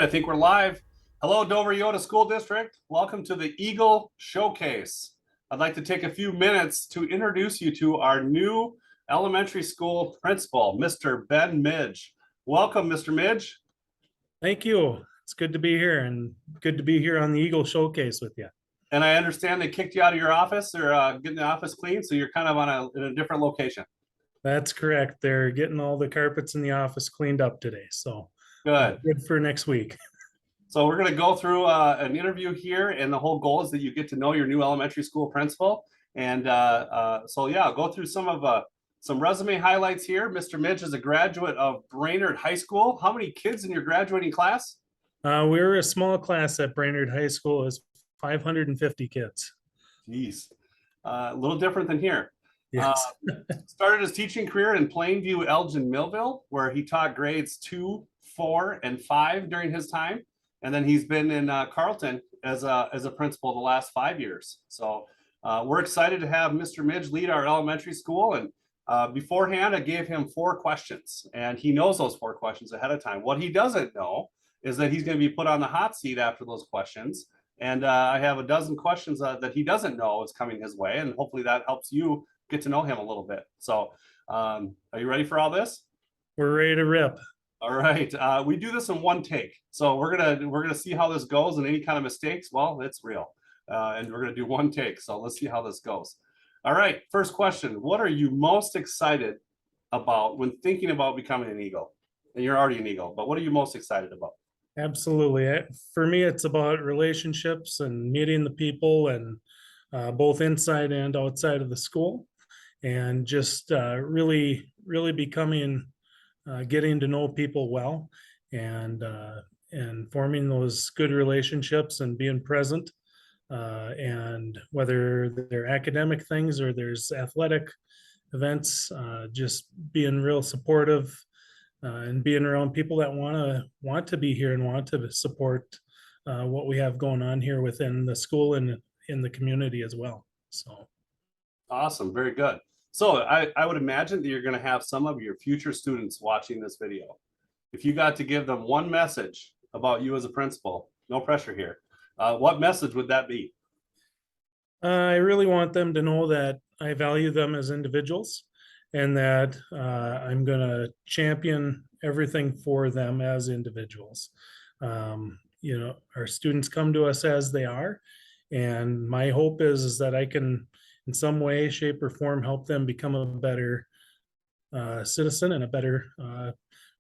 right, I think we're live. Hello, Dover-Eyota School District. Welcome to the Eagle Showcase. I'd like to take a few minutes to introduce you to our new elementary school principal, Mr. Ben Midge. Welcome, Mr. Midge. Thank you. It's good to be here and good to be here on the Eagle Showcase with you. And I understand they kicked you out of your office or getting the office clean, so you're kind of in a different location. That's correct. They're getting all the carpets in the office cleaned up today. So Good. good for next week. So we're going to go through an interview here, and the whole goal is that you get to know your new elementary school principal. And so, yeah, I'll go through some resume highlights here. Mr. Midge is a graduate of Brainerd High School. How many kids in your graduating class? We're a small class at Brainerd High School. Is 550 kids. Geez, a little different than here. Yes. Started his teaching career in Plainview, Elgin, Millville, where he taught grades 2, 4, and 5 during his time. And then he's been in Carlton as a principal the last 5 years. So we're excited to have Mr. Midge lead our elementary school. And beforehand, I gave him 4 questions, and he knows those 4 questions ahead of time. What he doesn't know is that he's going to be put on the hot seat after those questions. And I have a dozen questions that he doesn't know is coming his way, and hopefully that helps you get to know him a little bit. So are you ready for all this? We're ready to rip. All right. We do this in one take. So we're gonna see how this goes, and any kind of mistakes, well, it's real. And we're gonna do one take. So let's see how this goes. All right. First question. What are you most excited about when thinking about becoming an Eagle? And you're already an Eagle, but what are you most excited about? Absolutely. For me, it's about relationships and meeting the people, and both inside and outside of the school, and just really becoming getting to know people well, and forming those good relationships and being present, and whether they're academic things or there's athletic events, just being real supportive, and being around people that want to be here and want to support what we have going on here within the school and in the community as well. So awesome. Very good. So I would imagine that you're going to have some of your future students watching this video. If you got to give them one message about you as a principal, no pressure here, what message would that be? I really want them to know that I value them as individuals, and that I'm going to champion everything for them as individuals. Our students come to us as they are, and my hope is that I can, in some way, shape, or form, help them become a better citizen and a better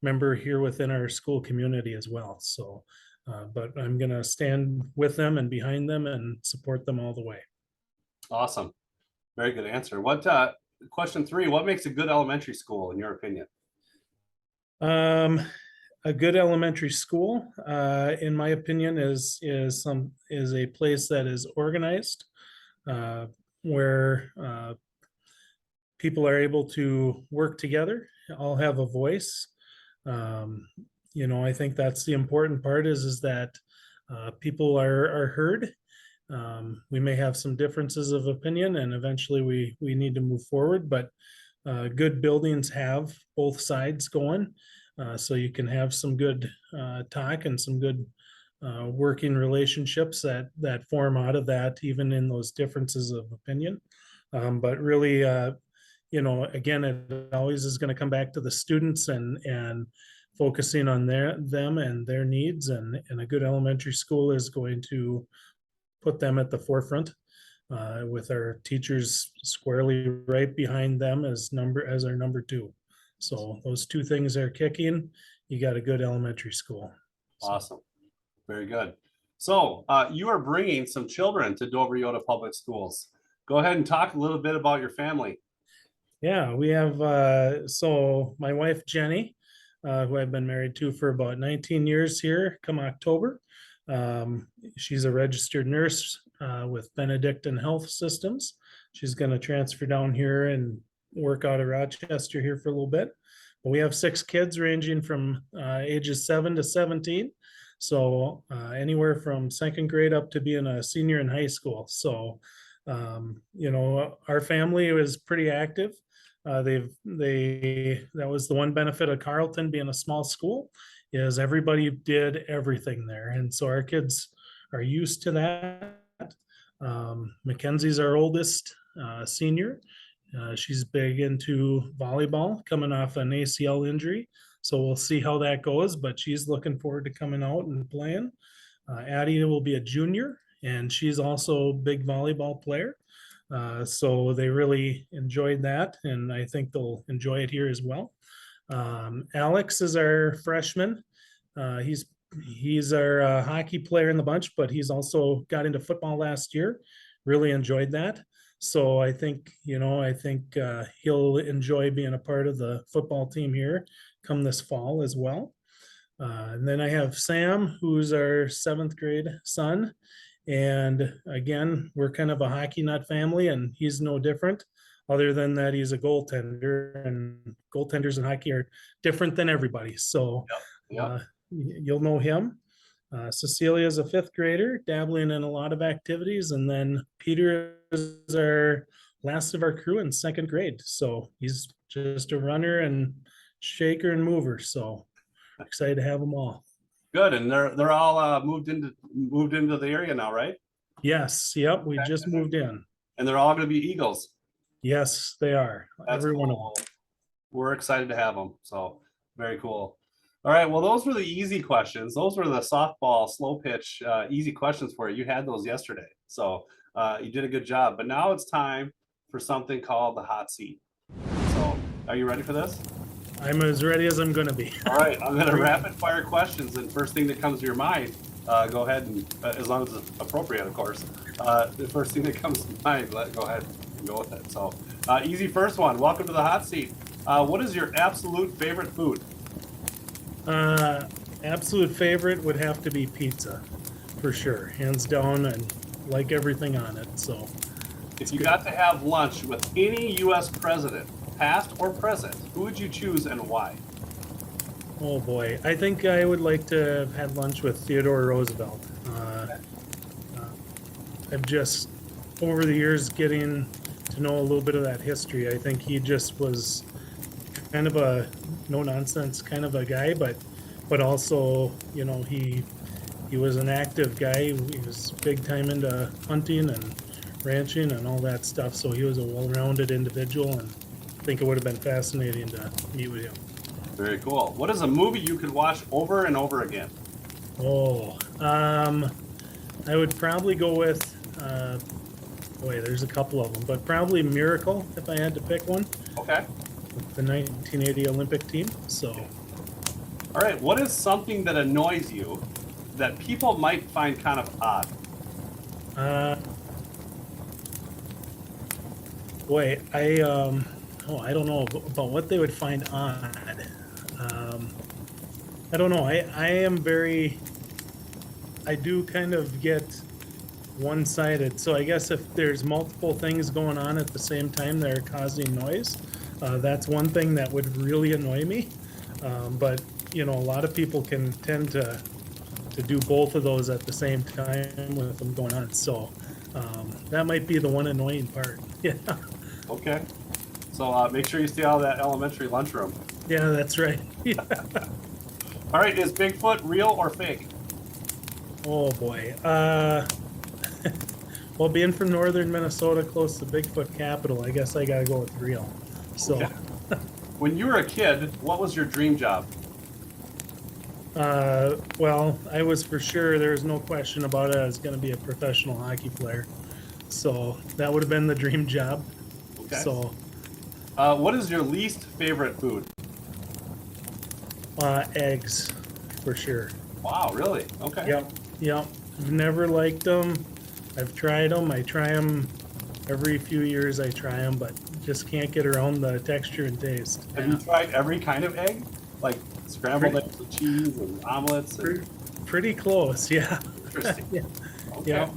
member here within our school community as well. So, but I'm going to stand with them and behind them and support them all the way. Awesome. Very good answer. Question 3, what makes a good elementary school in your opinion? A good elementary school, in my opinion, is a place that is organized, where people are able to work together, all have a voice. I think that's the important part is that people are heard. We may have some differences of opinion, and eventually we need to move forward, but good buildings have both sides going, so you can have some good talk and some good working relationships that form out of that, even in those differences of opinion. But really, again, it always is going to come back to the students and focusing on them and their needs, and a good elementary school is going to put them at the forefront, with our teachers squarely right behind them as our number 2. So those 2 things are kicking, you got a good elementary school. Awesome. Very good. So you are bringing some children to Dover-Eyota Public Schools. Go ahead and talk a little bit about your family. Yeah, we have, so my wife, Jenny, who I've been married to for about 19 years here come October. She's a registered nurse with Benedictine Health Systems. She's going to transfer down here and work out of Rochester here for a little bit. But we have 6 kids ranging from ages 7 to 17. So anywhere from 2nd grade up to being a senior in high school. So, our family was pretty active. That was the one benefit of Carleton being a small school, is everybody did everything there. And so our kids are used to that. Mackenzie's our oldest senior. She's big into volleyball, coming off an ACL injury. So we'll see how that goes, but she's looking forward to coming out and playing. Addie will be a junior, and she's also a big volleyball player. So they really enjoyed that, and I think they'll enjoy it here as well. Alex is our freshman. He's our hockey player in the bunch, but he's also got into football last year. Really enjoyed that. So I think he'll enjoy being a part of the football team here come this fall as well. And then I have Sam, who's our 7th grade son. And again, we're kind of a hockey nut family, and he's no different, other than that he's a goaltender, and goaltenders in hockey are different than everybody. So Yep. you'll know him. Cecilia is a 5th grader, dabbling in a lot of activities. And then Peter is our last of our crew in 2nd grade. So he's just a runner and shaker and mover. So excited to have them all. Good, and they're all moved into the area now, right? Yes, yep, we just moved in. And they're all going to be Eagles. Yes, they are. That's Every one of cool. them. We're excited to have them. So very cool. All right. Well, those were the easy questions. Those were the softball, slow pitch, easy questions for you. You had those yesterday. So you did a good job. But now it's time for something called the hot seat. So are you ready for this? I'm as ready as I'm going to be. All right. I'm going to rapid fire questions. And first thing that comes to your mind, go ahead and, as long as it's appropriate, of course, the first thing that comes to mind, go ahead and go with it. So easy first one. Welcome to the hot seat. What is your absolute favorite food? Absolute favorite would have to be pizza, for sure, hands down, and like everything on it. So if you got to have lunch with any U.S. president, past or present, who would you choose and why? Oh boy, I think I would like to have had lunch with Theodore Roosevelt. I've just, over the years, getting to know a little bit of that history. I think he just was kind of a no-nonsense kind of a guy, but also, you know, he was an active guy. He was big time into hunting and ranching and all that stuff. So he was a well-rounded individual, and I think it would have been fascinating to meet with him. Very cool. What is a movie you could watch over and over again? Oh, I would probably go with, boy, there's a couple of them, but probably Miracle if I had to pick one. Okay. With the 1980 Olympic team. So, all right. What is something that annoys you that people might find kind of odd? Boy, I don't know about what they would find odd. I don't know. I do kind of get one-sided. So I guess if there's multiple things going on at the same time that are causing noise, that's one thing that would really annoy me. But you know, a lot of people can tend to do both of those at the same time with them going on. So that might be the one annoying part. Yeah. Okay. So make sure you stay out of that elementary lunchroom. Yeah, that's right. Yeah. All right. Is Bigfoot real or fake? Oh boy. Well, being from northern Minnesota, close to Bigfoot capital, I guess I gotta go with real. So, Okay. When you were a kid, what was your dream job? well, I was for sure, there's no question about it, I was gonna be a professional hockey player. So that would have been the dream job. Okay. So, What is your least favorite food? eggs, for sure. Wow, really? Okay. Yep. I've never liked them. I've tried them. I try them every few years. I try them, but just can't get around the texture and taste. Have you tried every kind of egg? Like scrambled eggs with cheese and omelets? And... Pretty close, yeah. Interesting. Yeah. Okay. Yep.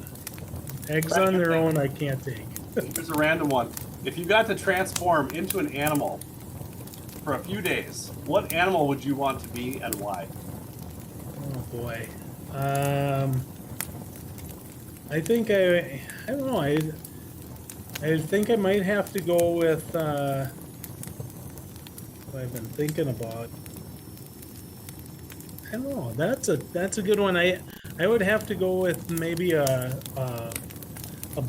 Eggs on their own, I can't take. Here's a random one. If you got to transform into an animal for a few days, what animal would you want to be and why? Oh boy. I think I don't know. I think I might have to go with what I've been thinking about. I don't know. That's a good one. I would have to go with maybe a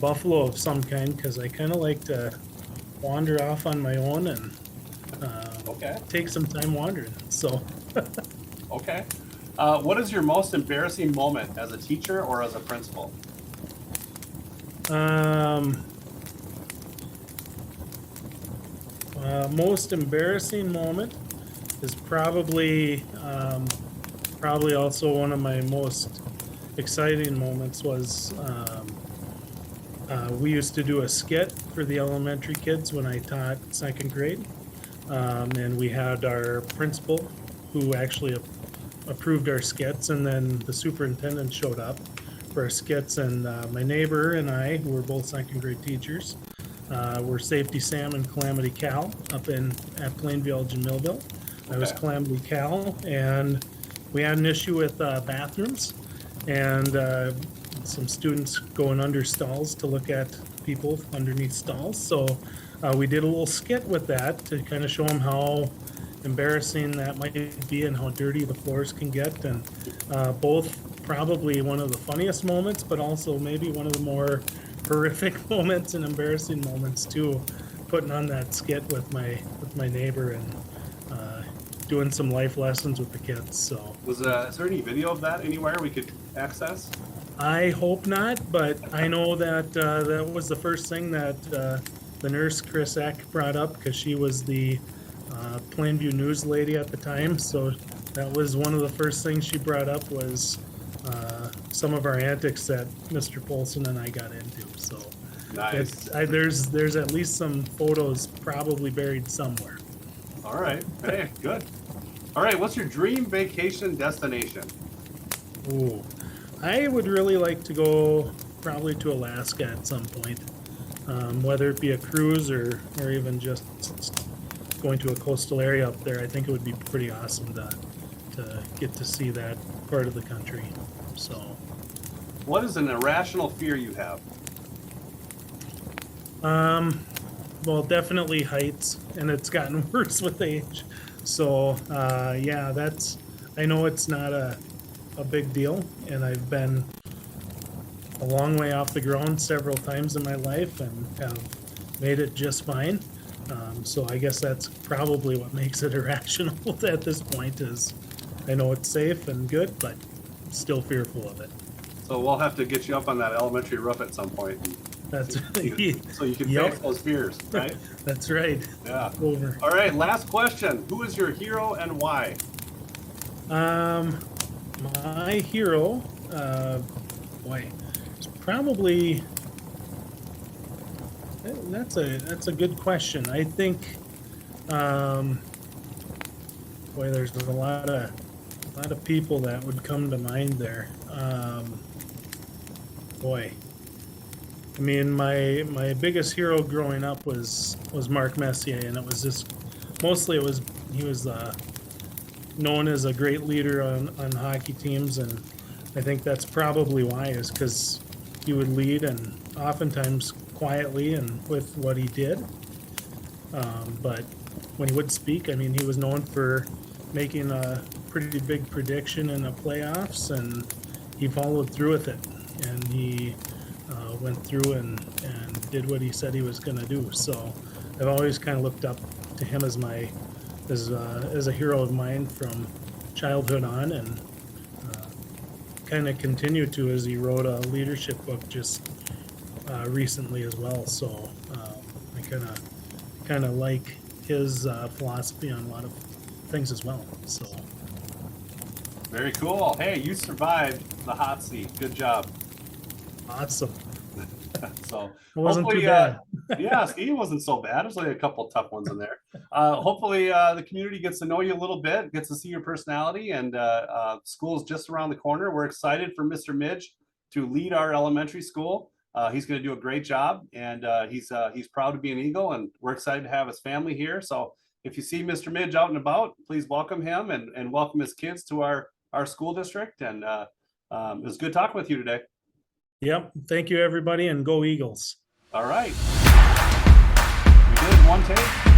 buffalo of some kind because I kind of like to wander off on my own and Okay. take some time wandering. So Okay. What is your most embarrassing moment as a teacher or as a principal? Most embarrassing moment is probably also one of my most exciting moments was we used to do a skit for the elementary kids when I taught second grade. And we had our principal who actually approved our skits, and then the superintendent showed up for our skits, and my neighbor and I, who were both second grade teachers, were Safety Sam and Calamity Cal up at Plainview Elgin Millville. I was Okay. Calamity Cal, and we had an issue with bathrooms and some students going under stalls to look at people underneath stalls. So we did a little skit with that to kind of show them how embarrassing that might be and how dirty the floors can get. And both probably one of the funniest moments, but also maybe one of the more horrific moments and embarrassing moments too, putting on that skit with my neighbor and doing some life lessons with the kids. So Is there any video of that anywhere we could access? I hope not, but I know that that was the first thing that the nurse Chris Eck brought up because she was the Plainview news lady at the time. So that was one of the first things she brought up was some of our antics that Mr. Polson and I got into. So Nice. there's at least some photos probably buried somewhere. All right. Hey, good. All right. What's your dream vacation destination? Ooh, I would really like to go probably to Alaska at some point, whether it be a cruise or even just going to a coastal area up there. I think it would be pretty awesome to get to see that part of the country. So, What is an irrational fear you have? well, definitely heights, and it's gotten worse with age. So, yeah, I know it's not a big deal, and I've been a long way off the ground several times in my life and have made it just fine. So I guess that's probably what makes it irrational at this point is I know it's safe and good, but still fearful of it. So we'll have to get you up on that elementary roof at some point, That's so you can Yep. face those fears, right? That's right. Yeah. Over. All right. Last question. Who is your hero and why? My hero, boy, it's probably that's a good question. I think, boy, there's a lot of people that would come to mind there. Boy, I mean, my biggest hero growing up was Mark Messier, and it was just mostly he was known as a great leader on hockey teams, and I think that's probably why is because he would lead and oftentimes quietly and with what he did. But when he would speak, I mean, he was known for making a pretty big prediction in the playoffs, and he followed through with it, and he went through and did what he said he was going to do. So I've always kind of looked up to him as a hero of mine from childhood on, and kind of continued to as he wrote a leadership book just recently as well. So I kind of like his philosophy on a lot of things as well. So Very cool. Hey, you survived the hot seat. Good job. awesome. So It wasn't hopefully, too bad. yeah, Steve wasn't so bad. There's only a couple tough ones in there. Hopefully, the community gets to know you a little bit, gets to see your personality, and school is just around the corner. We're excited for Mr. Midge to lead our elementary school. He's going to do a great job, and he's proud to be an Eagle, and we're excited to have his family here. So if you see Mr. Midge out and about, please welcome him and welcome his kids to our school district. And it was good talking with you today. Yep. Thank you, everybody, and go Eagles. All right. We did one take.